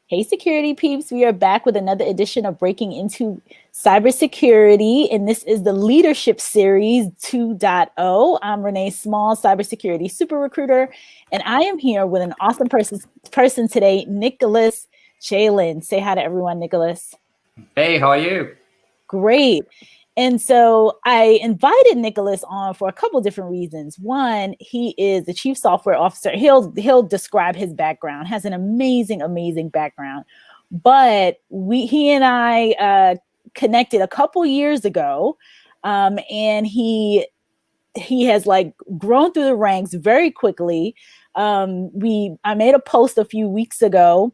Hey, security peeps, we are back with another edition of Breaking Into Cybersecurity, and this is the Leadership Series 2.0. I'm Renee Small, Cybersecurity Super Recruiter, and I am here with an awesome person today, Nicolas Chaillan. Say hi to everyone, Nicolas. Hey, how are you? Great. And so I invited Nicolas on for a couple different reasons. One, he is the chief software officer. He'll describe his background, has an amazing background. But he and I connected a couple years ago, and he has like grown through the ranks very quickly. I made a post a few weeks ago,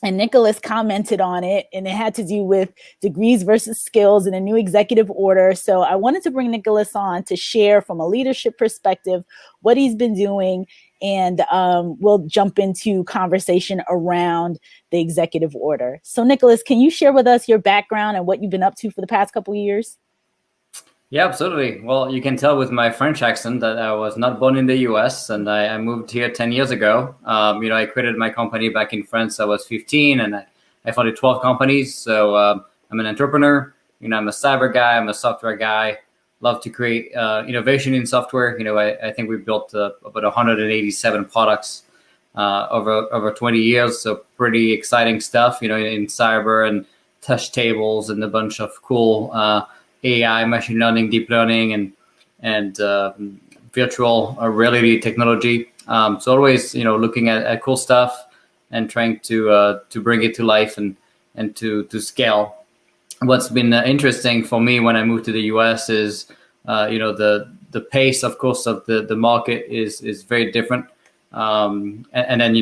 and Nicolas commented on it, and it had to do with degrees versus skills and a new executive order. So I wanted to bring Nicolas on to share from a leadership perspective what he's been doing, and we'll jump into conversation around the executive order. So Nicolas, can you share with us your background and what you've been up to for the past couple of years? Yeah, absolutely. Well, you can tell with my French accent that I was not born in the US, and I moved here 10 years ago. I created my company back in France. I was 15, and I founded 12 companies. So I'm an entrepreneur. I'm a cyber guy. I'm a software guy. Love to create innovation in software. I think we built about 187 products over 20 years. So pretty exciting stuff, in cyber and touch tables and a bunch of cool AI, machine learning, deep learning, and virtual reality technology. So always, looking at cool stuff and trying to bring it to life and to scale. What's been interesting for me when I moved to the US is, the pace, of course, of the market is very different. And then,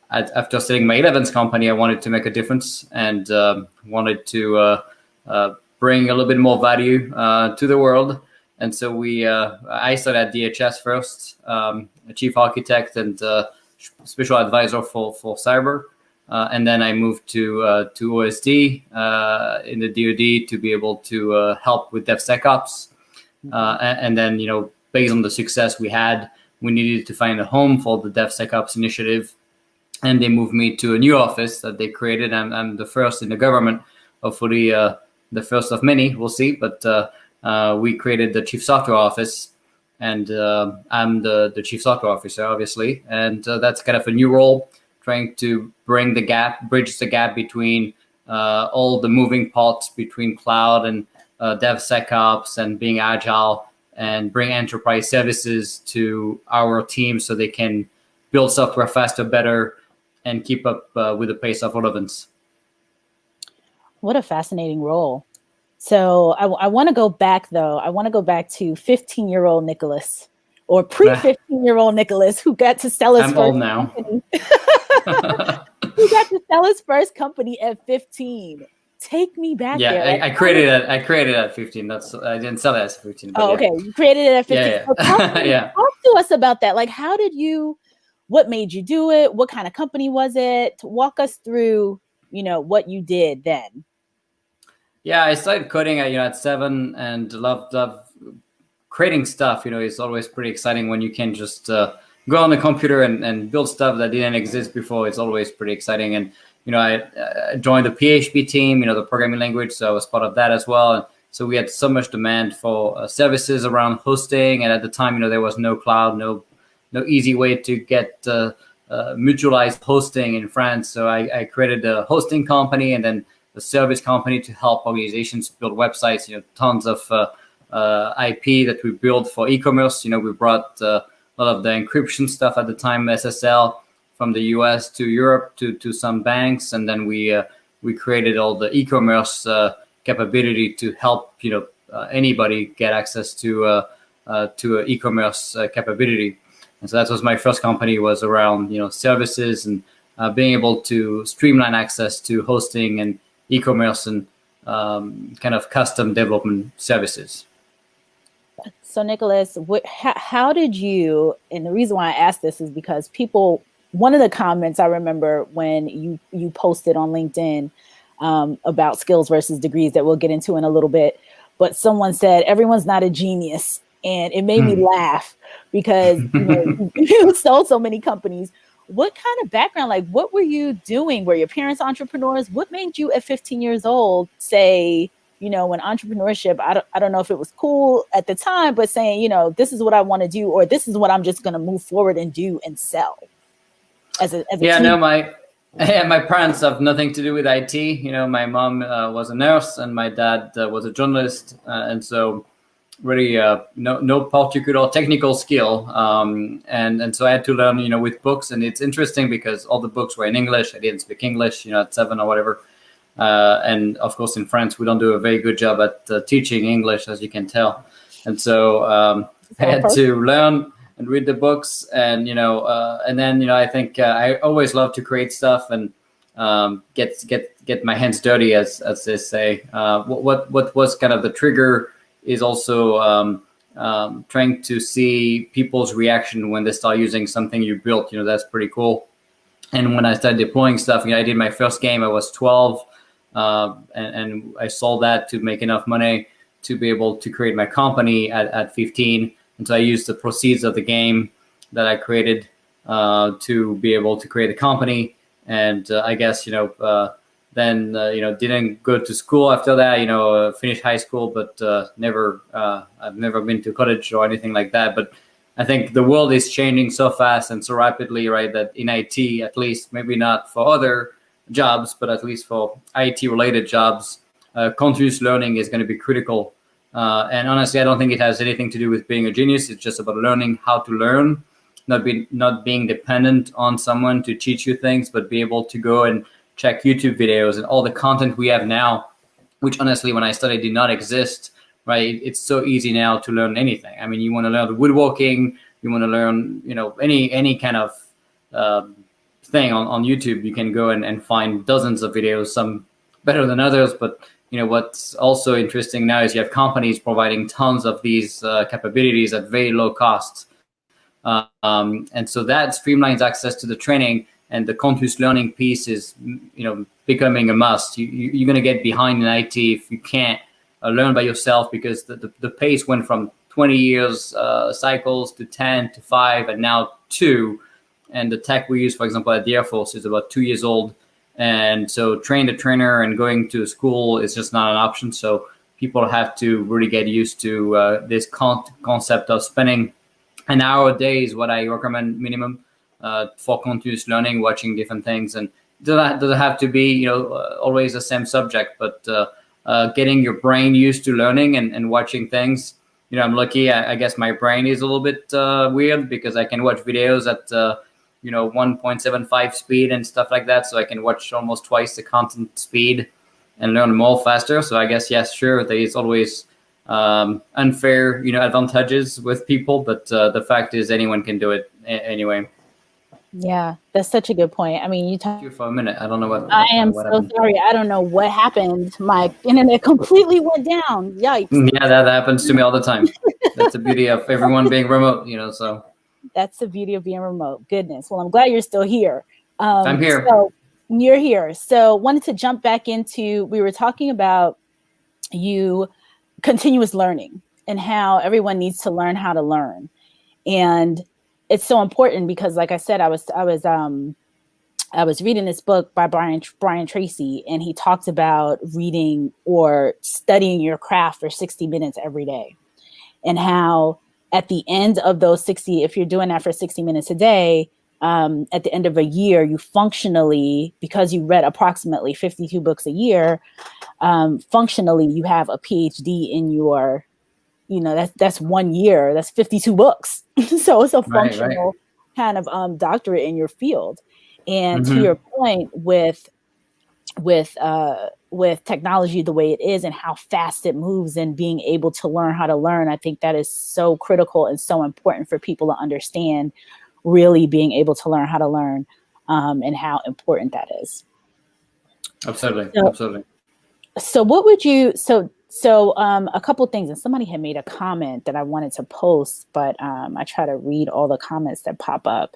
after setting my 11th company, I wanted to make a difference and wanted to bring a little bit more value to the world. And so I started at DHS first, a chief architect and special advisor for cyber. And then I moved to OSD in the DoD to be able to help with DevSecOps. And then, based on the success we had, we needed to find a home for the DevSecOps initiative. And they moved me to a new office that they created. I'm the first in the government, hopefully the first of many, we'll see. But we created the Chief Software Office, and I'm the Chief Software Officer, obviously. And that's kind of a new role, trying to bridge the gap between all the moving parts between cloud and DevSecOps and being agile, and bring enterprise services to our team so they can build software faster, better, and keep up with the pace of relevance. What a fascinating role. So I want to go back, though. I want to go back to 15-year-old Nicolas, or pre-15-year-old Nicolas, who got to sell his first company. Who got to sell his first company at 15. Take me back there. Yeah, I created it at 15. I didn't sell it at 15. Oh, okay. You created it at 15. Yeah. So talk to us about that. Like, what made you do it? What kind of company was it? Walk us through, what you did then. Yeah, I started coding at 7 and loved creating stuff. It's always pretty exciting when you can just go on the computer and build stuff that didn't exist before. It's always pretty exciting. And, I joined the PHP team, the programming language. So I was part of that as well. And so we had so much demand for services around hosting. And at the time, there was no cloud, no easy way to get mutualized hosting in France. So I created a hosting company and then a service company to help organizations build websites. Tons of IP that we built for e-commerce. We brought a lot of the encryption stuff at the time, SSL, from the US to Europe to some banks, and then we created all the e-commerce capability to help anybody get access to e-commerce capability. And so that was my first company, was around services and being able to streamline access to hosting and e-commerce and kind of custom development services. So Nicolas, how did you, and the reason why I asked this is because one of the comments I remember when you posted on LinkedIn about skills versus degrees that we'll get into in a little bit, but someone said, everyone's not a genius. And it made me laugh because you sold so many companies. what kind of background, like what were you doing? Were your parents entrepreneurs? What made you at 15 years old say, you know, when entrepreneurship, I don't know if it was cool at the time, but saying, you know, this is what I want to do, or this is what I'm just going to move forward and do and sell as a Yeah, teen? no, my parents have nothing to do with IT. You know, my mom was a nurse and my dad was a journalist, and so really no particular technical skill. And so I had to learn, you know, with books. And it's interesting because all the books were in English. I didn't speak English, you know, at 7 or whatever. And of course, in France, we don't do a very good job at teaching English, as you can tell. And so I had to learn and read the books, and you know, and then you know, I think I always love to create stuff and get my hands dirty, as they say. What was kind of the trigger is also trying to see people's reaction when they start using something you built. You know, that's pretty cool. And when I started deploying stuff, you know, I did my first game. I was 12, and I sold that to make enough money to be able to create my company at 15. And so I used the proceeds of the game that I created to be able to create a company. And I guess, you know, then, you know, didn't go to school after that, you know, finished high school, but I've never been to college or anything like that. But I think the world is changing so fast and so rapidly, right, that in IT, at least, maybe not for other jobs, but at least for IT-related jobs, continuous learning is going to be critical. And honestly, I don't think it has anything to do with being a genius. It's just about learning how to learn, not being dependent on someone to teach you things, but be able to go and check YouTube videos and all the content we have now, which honestly, when I studied, did not exist, right? It's so easy now to learn anything. I mean, you want to learn woodworking, you want to learn, you know, any kind of thing on YouTube, you can go and find dozens of videos, some better than others. But, you know, what's also interesting now is you have companies providing tons of these capabilities at very low cost. And so that streamlines access to the training, and the continuous learning piece is, you know, becoming a must. You're going to get behind in IT if you can't learn by yourself, because the pace went from 20 years cycles to 10 to 5 and now 2. And the tech we use, for example, at the Air Force is about 2 years old. And so train the trainer and going to school is just not an option. So people have to really get used to this concept of spending an hour a day is what I recommend minimum for continuous learning, watching different things. And doesn't have to be, you know, always the same subject, but getting your brain used to learning and watching things. You know, I'm lucky. I guess my brain is a little bit weird because I can watch videos at, you know, 1.75 speed and stuff like that. So I can watch almost twice the content speed and learn more faster. So I guess, yes, sure, there is always unfair, you know, advantages with people, but the fact is anyone can do it anyway. Yeah, that's such a good point. I mean, you talked for a minute. I don't know what. I am what so happened. sorry. I don't know what happened. My internet completely went down. Yikes. Yeah, that happens to me all the time. That's the beauty of everyone being remote, you know, so. That's the beauty of being remote. Goodness. Well, I'm glad you're still here. I'm here. So you're here. So wanted to jump back into, we were talking about you continuous learning and how everyone needs to learn how to learn. And it's so important because, like I said, I was reading this book by Brian Tracy, and he talked about reading or studying your craft for 60 minutes every day, and how at the end of those 60, if you're doing that for 60 minutes a day, at the end of a year, you functionally, because you read approximately 52 books a year, functionally you have a PhD in your, you know, that's 1 year, that's 52 books. So it's a functional kind of doctorate in your field. And to your point with technology the way it is and how fast it moves and being able to learn how to learn, I think that is so critical and so important for people to understand, really being able to learn how to learn, and how important that is. Absolutely. Absolutely. So what would you, so a couple of things, and somebody had made a comment that I wanted to post, but I try to read all the comments that pop up.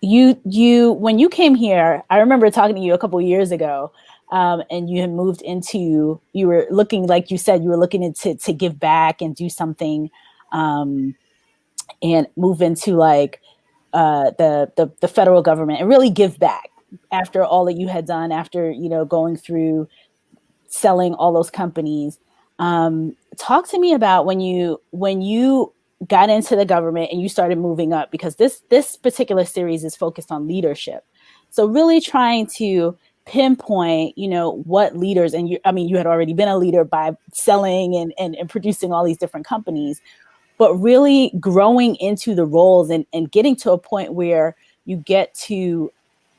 You when you came here, I remember talking to you a couple of years ago, and you had moved into, you were looking, like you said, you were looking to give back and do something, and move into like the federal government and really give back after all that you had done, after, going through selling all those companies. Talk to me about when you got into the government and you started moving up, because this particular series is focused on leadership. So really trying to pinpoint, what leaders, and you had already been a leader by selling and producing all these different companies, but really growing into the roles and getting to a point where you get to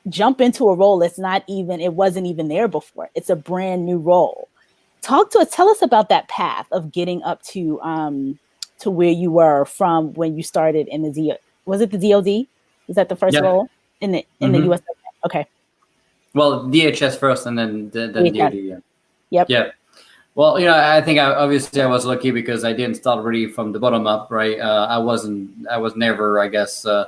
jump into a role it wasn't even there before. It's a brand new role. Tell us about that path of getting up to where you were from when you started in was it the DoD? Was that the first role in the US? Okay. Well, DHS first, and then DoD. Yeah. Yep. Yeah. Well, I think I was lucky because I didn't start really from the bottom up, right? I was never, I guess, all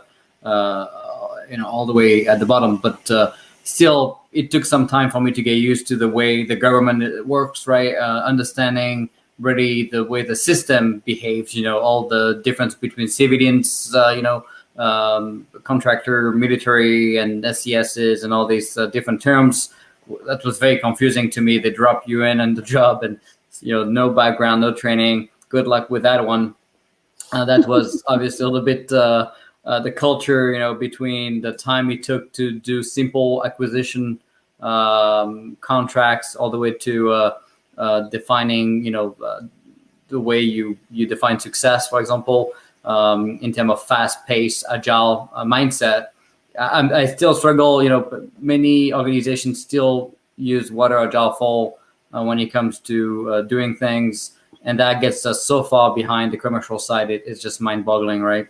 the way at the bottom, but still, it took some time for me to get used to the way the government works, right? Understanding really the way the system behaves, all the difference between civilians, contractor, military, and SCSs, and all these different terms. That was very confusing to me. They drop you in on the job, and no background, no training. Good luck with that one. That was obviously a little bit the culture, between the time it took to do simple acquisition contracts, all the way to defining, the way you define success, for example, in terms of fast-paced, agile mindset. I still struggle. Many organizations still use water agile fall when it comes to doing things, and that gets us so far behind the commercial side. It's just mind-boggling, right?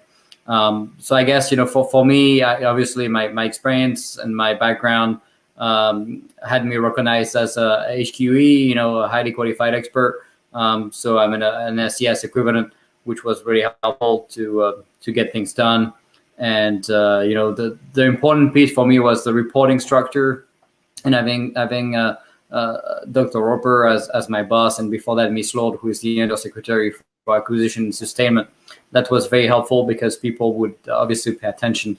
So I guess for me, obviously my experience and my background had me recognized as a HQE, a highly qualified expert. So I'm an SCS equivalent, which was really helpful to get things done. And the important piece for me was the reporting structure, and having Dr. Roper as my boss, and before that Ms. Lord, who is the Undersecretary for Acquisition and Sustainment. That was very helpful because people would obviously pay attention.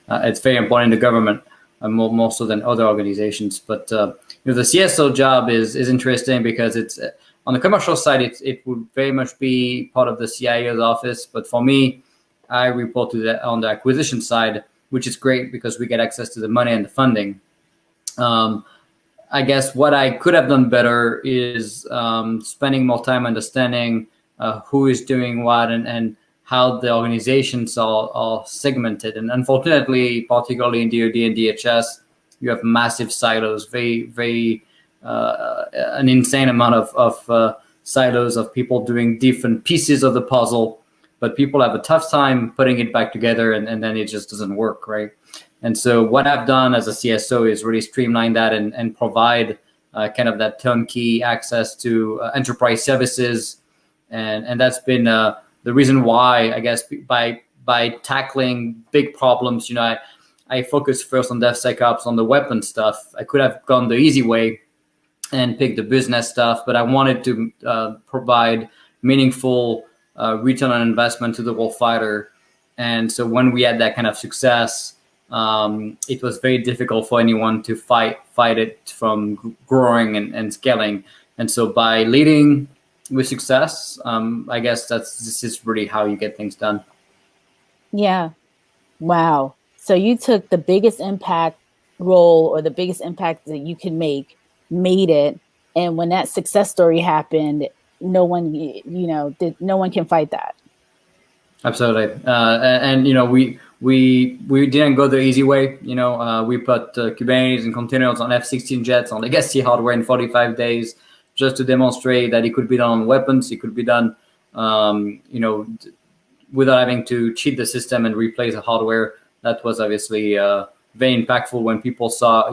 It's very important in the government, more so than other organizations. But the CSO job is interesting because it's on the commercial side. It would very much be part of the CIO's office, but for me, I report to on the acquisition side, which is great because we get access to the money and the funding. I guess what I could have done better is spending more time understanding who is doing what and how the organizations are segmented. And unfortunately, particularly in DoD and DHS, you have massive silos, very an insane amount of silos of people doing different pieces of the puzzle. But people have a tough time putting it back together, and then it just doesn't work, right? And so what I've done as a CSO is really streamline that and provide kind of that turnkey access to enterprise services. And that's been the reason why, I guess, by tackling big problems, I focused first on DevSecOps, on the weapon stuff. I could have gone the easy way and picked the business stuff, but I wanted to provide meaningful return on investment to the warfighter. And so when we had that kind of success, it was very difficult for anyone to fight it from growing and scaling. And so by leading with success, I guess this is really how you get things done. Yeah. Wow. So you took the biggest impact role or the biggest impact that you can made it. And when that success story happened, no one can fight that. Absolutely. And we didn't go the easy way. We put Kubernetes and containers on F-16 jets on legacy hardware in 45 days, just to demonstrate that it could be done on weapons. It could be done, without having to cheat the system and replace the hardware. That was obviously very impactful when people saw,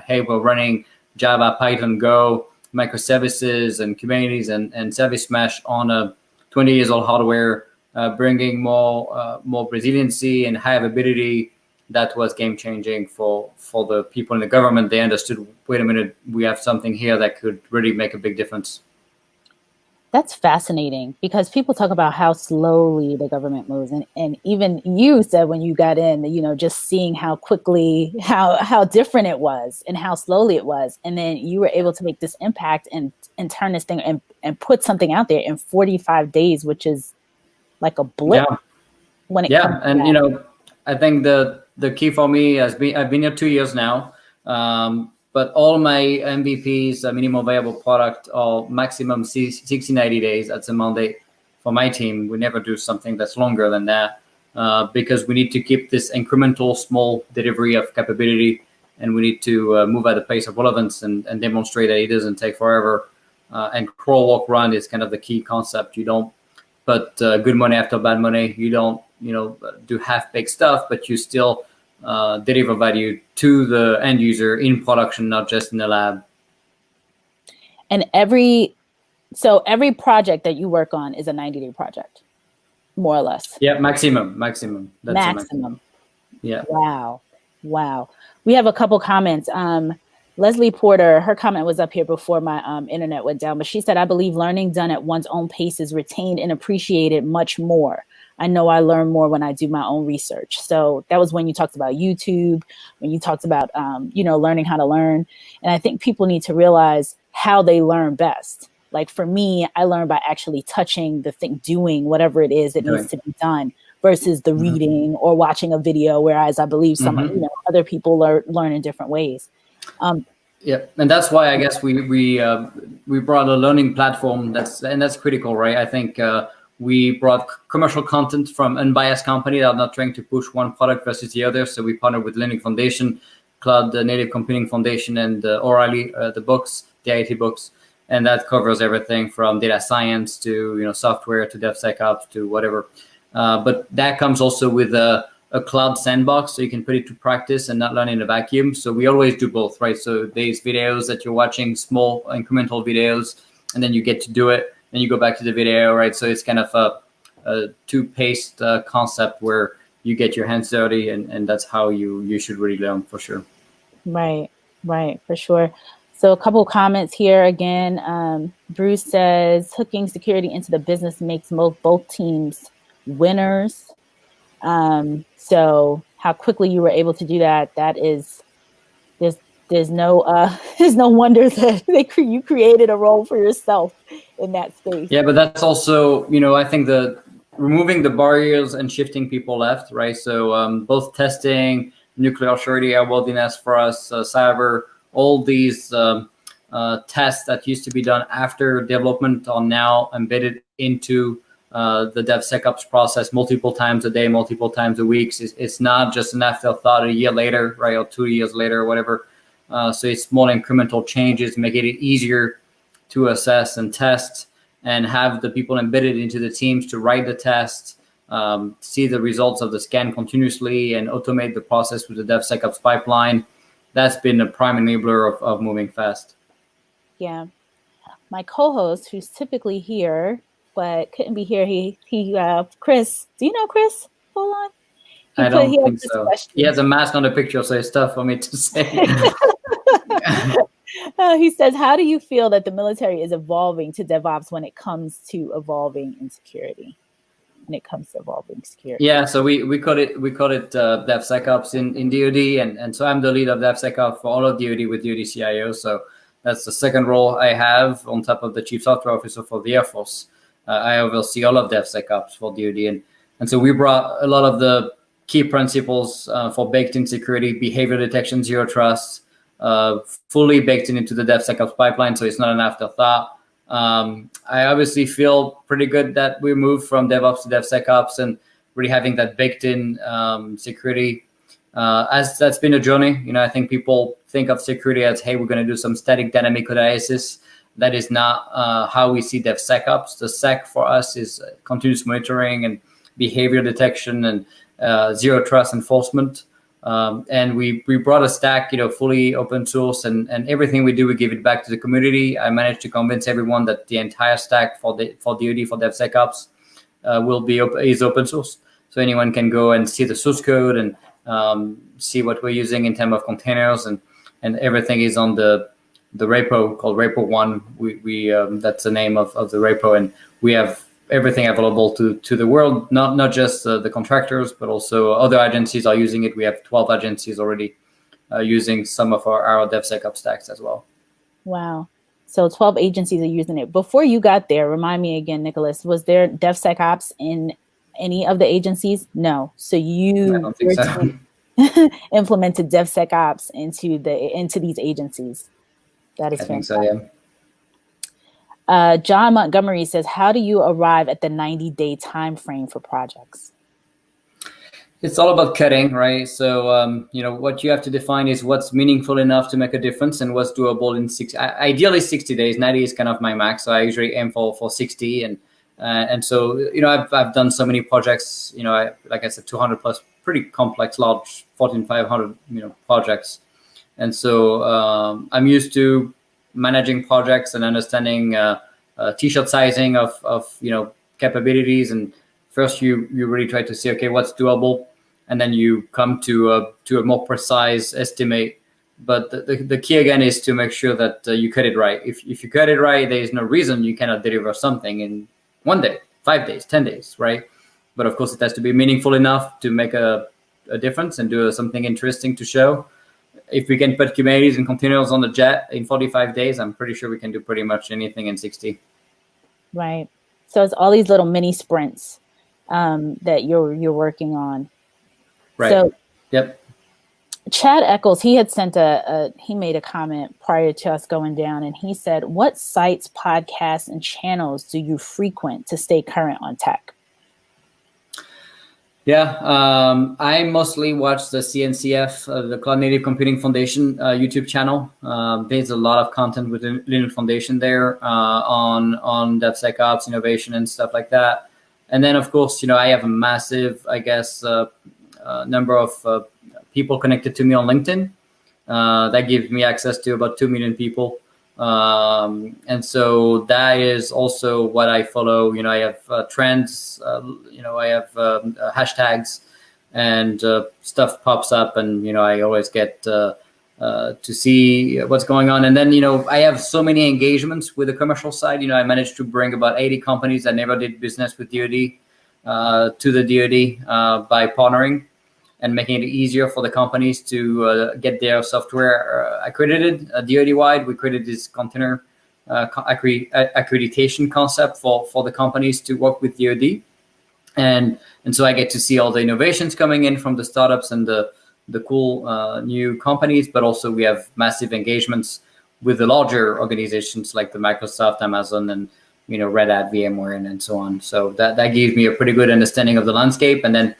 hey, we're running Java, Python, Go, microservices, and Kubernetes and service mesh on a 20 years old hardware, bringing more resiliency and high availability. That was game changing for the people in the government. They understood, wait a minute, we have something here that could really make a big difference. That's fascinating, because people talk about how slowly the government moves. And even you said when you got in, you know, just seeing how quickly, how different it was and how slowly it was. And then you were able to make this impact and turn this thing and put something out there in 45 days, which is like a blip. Yeah. When it comes to and that. you know, I think the key for me has been, I've been here 2 years now, but all my MVPs, minimum viable product, are maximum 60, 90 days. That's a mandate for my team. We never do something that's longer than that, because we need to keep this incremental, small delivery of capability, and we need to move at the pace of relevance and demonstrate that it doesn't take forever. And crawl, walk, run is kind of the key concept. You don't put good money after bad money. You don't, you know, do half-baked stuff, but you still deliver value to the end user in production, not just in the lab. And every project that you work on is a 90-day project, more or less. Yeah, maximum. That's maximum. Yeah. Wow. We have a couple comments. Leslie Porter, her comment was up here before my internet went down, but she said, I believe learning done at one's own pace is retained and appreciated much more. I know I learn more when I do my own research. So that was when you talked about YouTube, when you talked about, you know, learning how to learn. And I think people need to realize how they learn best. Like for me, I learn by actually touching the thing, doing whatever it is that needs to be done, versus the reading or watching a video. Whereas I believe some, you know, other people learn in different ways. Yeah, and that's why I guess we brought a learning platform that's critical, right? I think we brought commercial content from unbiased company that are not trying to push one product versus the other. So we partnered with Linux Foundation, Cloud Native Computing Foundation, and O'Reilly, the books, the IT books, and that covers everything from data science to, you know, software to DevSecOps to whatever. But that comes also with a cloud sandbox, so you can put it to practice and not learn in a vacuum. So we always do both, right? So there's videos that you're watching, small incremental videos, and then you get to do it. Then you go back to the video, right? So it's kind of a two-paced concept where you get your hands dirty, and that's how you should really learn, for sure. Right, for sure. So a couple of comments here again. Bruce says, hooking security into the business makes both teams winners. So how quickly you were able to do that is, there's no wonder that you created a role for yourself in that space. Yeah, but that's also, you know, I think removing the barriers and shifting people left, right? So both testing, nuclear surety, airworthiness for us, cyber, all these tests that used to be done after development are now embedded into the DevSecOps process multiple times a day, multiple times a week. It's not just an afterthought a year later, right, or 2 years later, or whatever. So it's small incremental changes, making it easier to assess and test, and have the people embedded into the teams to write the test, see the results of the scan continuously, and automate the process with the DevSecOps pipeline. That's been a prime enabler of moving fast. Yeah. My co-host, who's typically here, but couldn't be here, he Chris, do you know Chris Foulon? I don't think so. He has a mask on the picture, so it's tough for me to say. He says, how do you feel that the military is evolving to DevOps when it comes to evolving in security? Yeah, so we call it DevSecOps in DoD, and so I'm the lead of DevSecOps for all of DoD with DoD CIO. So that's the second role I have on top of the Chief Software Officer for the Air Force. I oversee all of DevSecOps for DoD, and so we brought a lot of the key principles for baked-in security, behavior detection, zero trust, fully baked into the DevSecOps pipeline, so it's not an afterthought. I obviously feel pretty good that we moved from DevOps to DevSecOps and really having that baked-in security. As that's been a journey, you know, I think people think of security as, hey, we're going to do some static dynamic analysis. That is not how we see DevSecOps. The sec for us is continuous monitoring and behavior detection and zero trust enforcement. And we brought a stack, you know, fully open source, and everything we do, we give it back to the community. I managed to convince everyone that the entire stack for DoD, for DevSecOps, is open source. So anyone can go and see the source code and see what we're using in terms of containers, and everything is on the the repo called Repo One. We that's the name of the repo, and we have everything available to the world, not just the contractors, but also other agencies are using it. We have 12 agencies already using some of our DevSecOps stacks as well. Wow. So 12 agencies are using it. Before you got there, remind me again, Nicolass, was there DevSecOps in any of the agencies? No. So I don't think so. implemented DevSecOps into these agencies. That is fantastic. I think so, yeah. John Montgomery says, how do you arrive at the 90-day time frame for projects? It's all about cutting, right? So, what you have to define is what's meaningful enough to make a difference and what's doable in ideally 60 days. 90 is kind of my max. So I usually aim for 60. And so, I've done so many projects, like I said, 200 plus pretty complex, large 14500, projects. And so I'm used to managing projects and understanding t-shirt sizing of capabilities. And first you really try to see, okay, what's doable, and then you come to a more precise estimate. But the key again is to make sure that you cut it right. If you cut it right, there is no reason you cannot deliver something in 1 day, 5 days, 10 days, right? But of course, it has to be meaningful enough to make a difference and do something interesting to show. If we can put Kubernetes and containers on the jet in 45 days, I'm pretty sure we can do pretty much anything in 60. Right. So it's all these little mini sprints that you're working on. Right. So, yep. Chad Eccles, he had sent he made a comment prior to us going down, and he said, what sites, podcasts, and channels do you frequent to stay current on tech? Yeah, I mostly watch the CNCF, the Cloud Native Computing Foundation YouTube channel. There's a lot of content within Linux Foundation there on DevSecOps, innovation, and stuff like that. And then, of course, I have a massive, number of people connected to me on LinkedIn. That gives me access to about 2 million people. And so that is also what I follow. I have trends, I have hashtags, and stuff pops up, and I always get to see what's going on. And then I have so many engagements with the commercial side. I managed to bring about 80 companies that never did business with DoD to the DoD by partnering and making it easier for the companies to get their software accredited DoD-wide. We created this container accreditation concept for the companies to work with DoD. And so I get to see all the innovations coming in from the startups and the cool new companies, but also we have massive engagements with the larger organizations like the Microsoft, Amazon, and Red Hat, VMware, and so on. So that gives me a pretty good understanding of the landscape. And then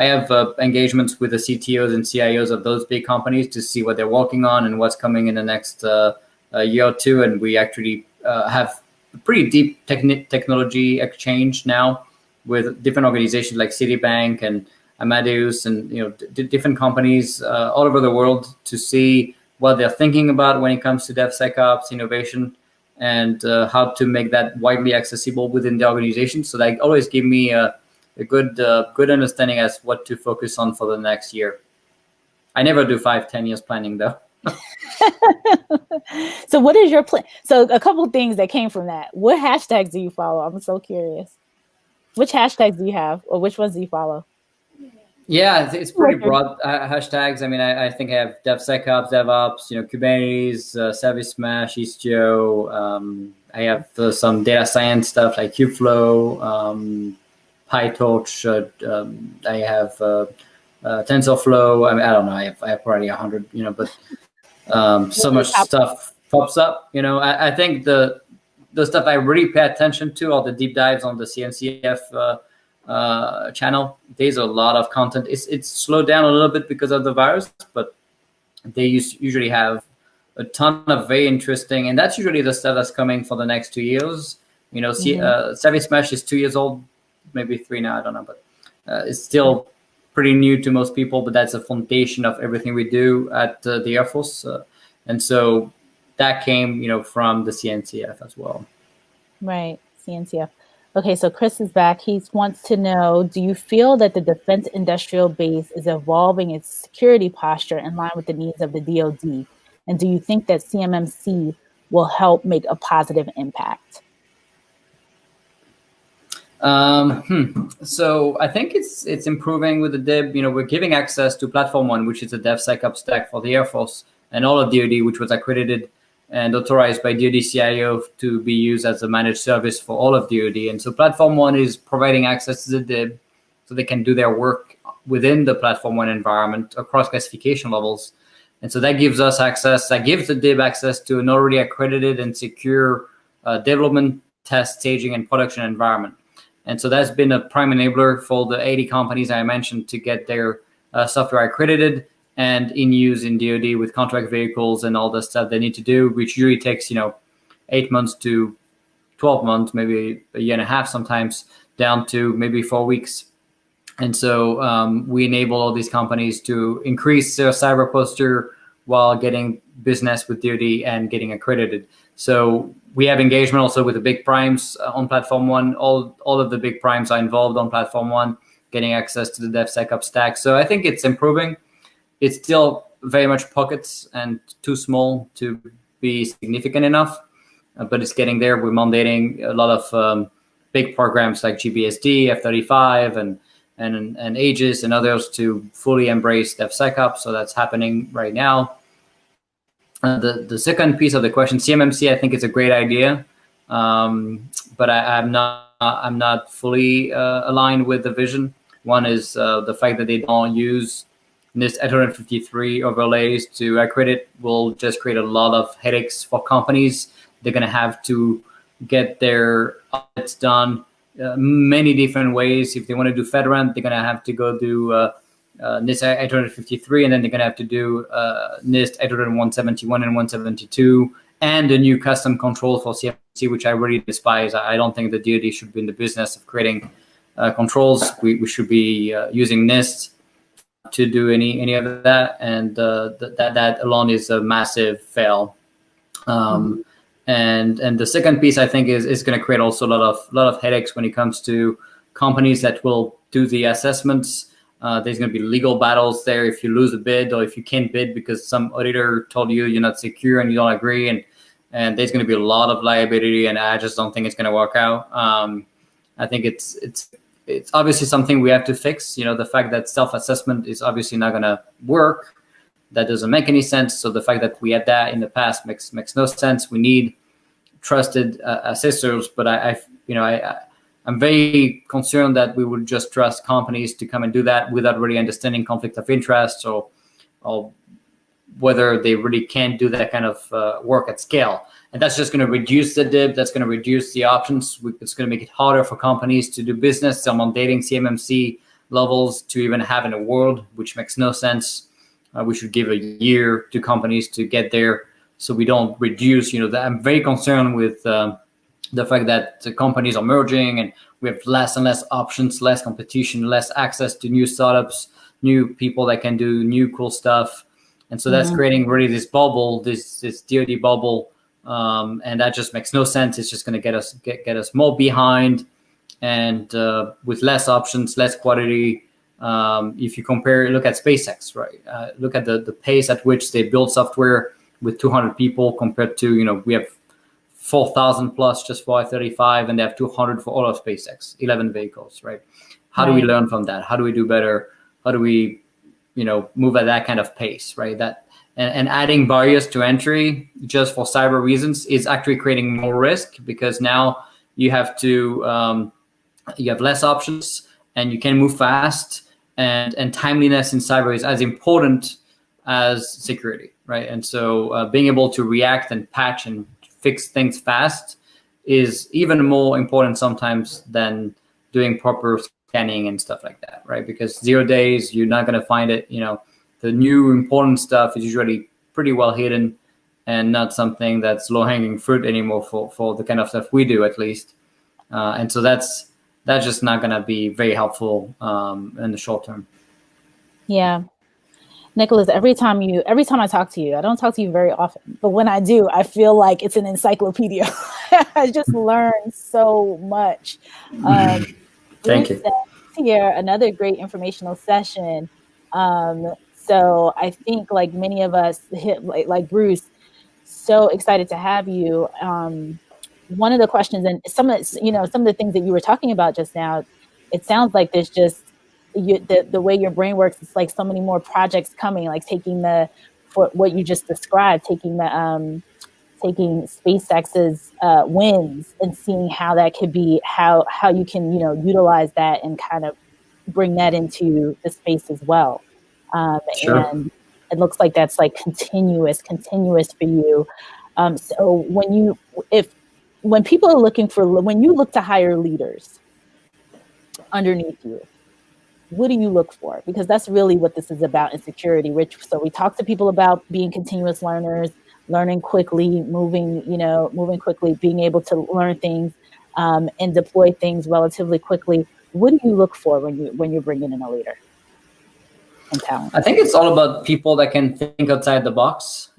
I have engagements with the CTOs and CIOs of those big companies to see what they're working on and what's coming in the next year or two. And we actually have a pretty deep technology exchange now with different organizations like Citibank and Amadeus and different companies all over the world to see what they're thinking about when it comes to DevSecOps innovation and how to make that widely accessible within the organization. So they always give me a good understanding as what to focus on for the next year. I never do 5-10 years planning though. So what is your plan? So a couple of things that came from that. What hashtags do you follow? I'm so curious. Which hashtags do you have, or which ones do you follow? Yeah, it's pretty broad hashtags. I mean, I think I have DevSecOps, DevOps, Kubernetes, Service Mesh, Istio. I have some data science stuff like Kubeflow, PyTorch. I have TensorFlow. I mean, I don't know. I have probably 100. But so much stuff pops up. I think the stuff I really pay attention to are the deep dives on the CNCF channel. There's a lot of content. It's slowed down a little bit because of the virus, but they usually have a ton of very interesting, and that's usually the stuff that's coming for the next 2 years. Service Mesh is 2 years old, maybe 3 now, I don't know, but it's still pretty new to most people, but that's a foundation of everything we do at the Air Force. And so that came, from the CNCF as well. Right, CNCF. Okay, so Chris is back. He wants to know, do you feel that the defense industrial base is evolving its security posture in line with the needs of the DoD? And do you think that CMMC will help make a positive impact? So I think it's improving with the DIB. We're giving access to Platform One, which is a DevSecOps stack for the Air Force, and all of DoD, which was accredited and authorized by DoD CIO to be used as a managed service for all of DoD. And so Platform One is providing access to the DIB so they can do their work within the Platform One environment across classification levels. And so that gives us access, that gives the DIB access to an already accredited and secure development, test, staging, and production environment. And so that's been a prime enabler for the 80 companies I mentioned to get their software accredited and in use in DoD with contract vehicles and all the stuff they need to do, which usually takes 8 months to 12 months, maybe a year and a half sometimes, down to maybe 4 weeks. And so we enable all these companies to increase their cyber posture while getting business with DoD and getting accredited. So we have engagement also with the big primes on Platform One. All of the big primes are involved on Platform One, getting access to the DevSecOps stack. So I think it's improving. It's still very much pockets and too small to be significant enough, but it's getting there. We're mandating a lot of big programs like GBSD, F-35, and Aegis and others to fully embrace DevSecOps. So that's happening right now. The second piece of the question, CMMC, I think it's a great idea, but I'm not fully aligned with the vision. One is the fact that they don't use NIST 853 overlays to accredit will just create a lot of headaches for companies. They're going to have to get their audits done many different ways. If they want to do FedRAMP, they're going to have to go do NIST 853, and then they're going to have to do NIST 80171 and 172, and a new custom control for CMMC, which I really despise. I don't think the DoD should be in the business of creating controls. We should be using NIST to do any of that, and that alone is a massive fail. And the second piece, I think, is going to create also a lot of headaches when it comes to companies that will do the assessments. There's going to be legal battles there if you lose a bid or if you can't bid because some auditor told you you're not secure and you don't agree, and there's going to be a lot of liability, and I just don't think it's going to work out. I think it's obviously something we have to fix. The fact that self-assessment is obviously not going to work, that doesn't make any sense. So the fact that we had that in the past makes no sense. We need trusted assessors, but I'm very concerned that we would just trust companies to come and do that without really understanding conflict of interest or whether they really can do that kind of work at scale. And that's just going to reduce the DIB. That's going to reduce the options. It's going to make it harder for companies to do business. So I'm mandating CMMC levels to even have in a world, which makes no sense. We should give a year to companies to get there so we don't reduce, I'm very concerned with the fact that the companies are merging and we have less and less options, less competition, less access to new startups, new people that can do new cool stuff. And so that's creating really this bubble, this DoD bubble. And that just makes no sense. It's just going to get us more behind and with less options, less quality. If you look at SpaceX, right? Look at the pace at which they build software with 200 people compared to, we have 4,000 plus just for I-35, and they have 200 for all of SpaceX, 11 vehicles, right? How do we learn from that? How do we do better? How do we, move at that kind of pace, right? And adding barriers to entry just for cyber reasons is actually creating more risk because now you have to, you have less options and you can move fast, and timeliness in cyber is as important as security, right? And so being able to react and patch and fix things fast is even more important sometimes than doing proper scanning and stuff like that, right? Because 0 days, you're not going to find it. The new important stuff is usually pretty well hidden and not something that's low-hanging fruit anymore for the kind of stuff we do, at least. And so that's just not going to be very helpful in the short term. Yeah. Nicolas, every time I talk to you, I don't talk to you very often, but when I do, I feel like it's an encyclopedia. I just learned so much. Thank you. Here, another great informational session. so I think like many of us, like Bruce, so excited to have you. One of the questions, and some of the things that you were talking about just now, it sounds like there's just the way your brain works. It's like so many more projects coming, like for what you just described, taking SpaceX's wins and seeing how that could be, how you can utilize that and kind of bring that into the space as well. Sure. And it looks like that's like continuous for you. So when people are when you look to hire leaders underneath you, what do you look for? Because that's really what this is about in security. So we talk to people about being continuous learners, learning quickly, moving quickly, being able to learn things and deploy things relatively quickly. What do you look for when you're bringing in a leader and talent? I think it's all about people that can think outside the box.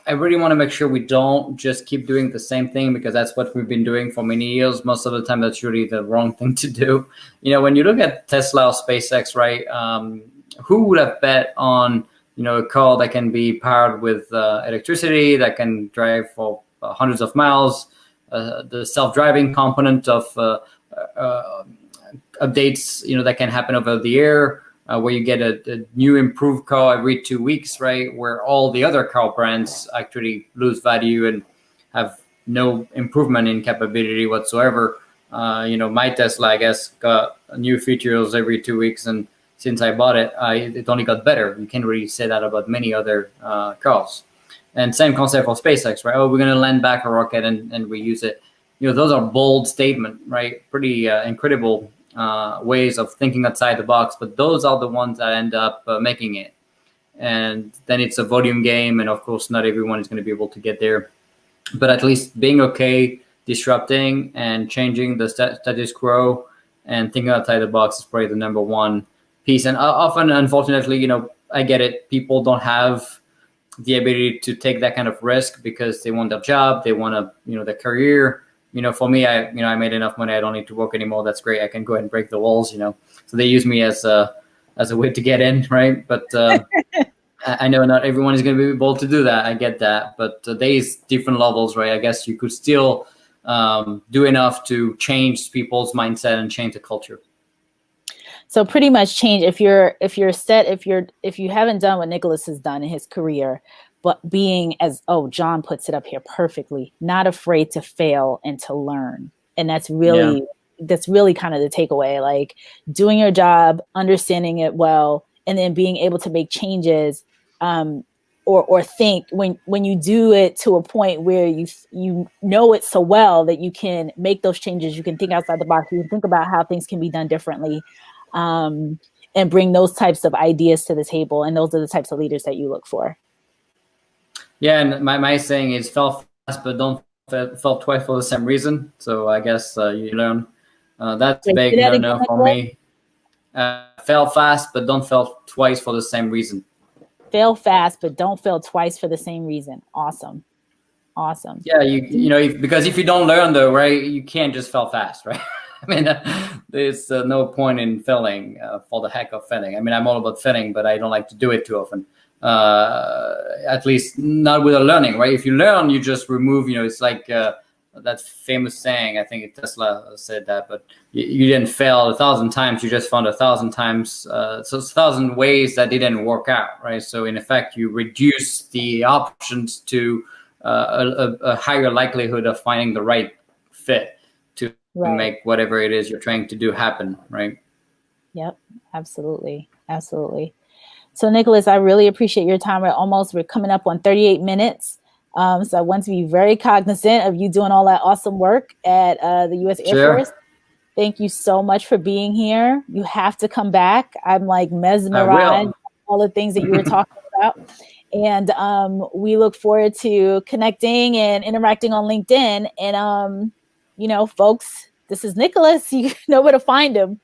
I really want to make sure we don't just keep doing the same thing, because that's what we've been doing for many years. Most of the time, that's really the wrong thing to do. When you look at Tesla or SpaceX, right? Who would have bet on a car that can be powered with electricity, that can drive for hundreds of miles, the self-driving component of updates, that can happen over the air, where you get a new improved car every 2 weeks, right? Where all the other car brands actually lose value and have no improvement in capability whatsoever. My Tesla, I guess, got new features every 2 weeks, and since I bought it, it only got better. You can't really say that about many other cars. And same concept for SpaceX, right? Oh, we're going to land back a rocket and reuse it. Those are bold statements, right? Pretty incredible ways of thinking outside the box, but those are the ones that end up making it. And then it's a volume game, and of course, not everyone is going to be able to get there. But at least being okay, disrupting and changing the status quo and thinking outside the box is probably the number one piece. And often, unfortunately, I get it. People don't have the ability to take that kind of risk because they want their job, they want their career. For me, I made enough money. I don't need to work anymore. That's great. I can go ahead and break the walls. So they use me as a way to get in, right? But I know not everyone is going to be able to do that. I get that, but there's different levels, right? I guess you could still do enough to change people's mindset and change the culture. So pretty much change if you haven't done what Nicolass has done in his career, but being, as John puts it up here perfectly, not afraid to fail and to learn. And that's really kind of the takeaway, like doing your job, understanding it well, and then being able to make changes or think when you do it to a point where you know it so well that you can make those changes, you can think outside the box, you can think about how things can be done differently, and bring those types of ideas to the table. And those are the types of leaders that you look for. Yeah, and my saying is fail fast, but don't fail twice for the same reason. So I guess you learn. That's big no for me. Fail fast, but don't fail twice for the same reason. Fail fast, but don't fail twice for the same reason. Awesome. Yeah, because if you don't learn though, right, you can't just fail fast, right? I mean, there's no point in failing for the heck of failing. I mean, I'm all about failing, but I don't like to do it too often. At least not with a learning, right? If you learn, you just remove, it's like that famous saying, I think Tesla said that, but you didn't fail 1,000 times, you just found 1,000 times, so it's 1,000 ways that didn't work out, right? So in effect, you reduce the options to a higher likelihood of finding the right fit to make whatever it is you're trying to do happen, right? Yep, absolutely. So Nicolass, I really appreciate your time. We're coming up on 38 minutes. So I want to be very cognizant of you doing all that awesome work at the U.S. Air Force. Thank you so much for being here. You have to come back. I'm like mesmerized by all the things that you were talking about. And we look forward to connecting and interacting on LinkedIn. And, folks, this is Nicolass. You know where to find him.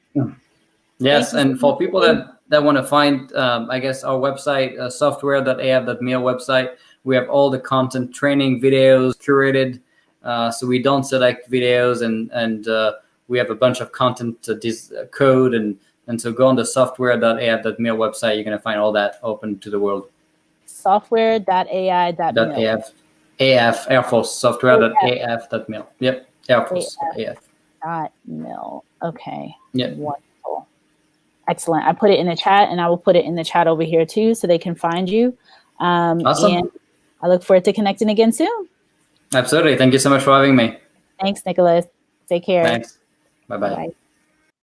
Yes, and for people that want to find, I guess, our website, software.af.mil website, we have all the content, training videos curated, so we don't select videos, and we have a bunch of content, code, and And so go on the software.af.mil website. You're going to find all that open to the world. Software.ai.mil. AF, Air Force, software.af.mil. Yep, Air Force, AF. .mil. Okay. Yep. Wonderful. Excellent. I put it in the chat, and I will put it in the chat over here too, so they can find you. Awesome. And I look forward to connecting again soon. Absolutely. Thank you so much for having me. Thanks, Nicolas. Take care. Thanks. Bye-bye. Bye.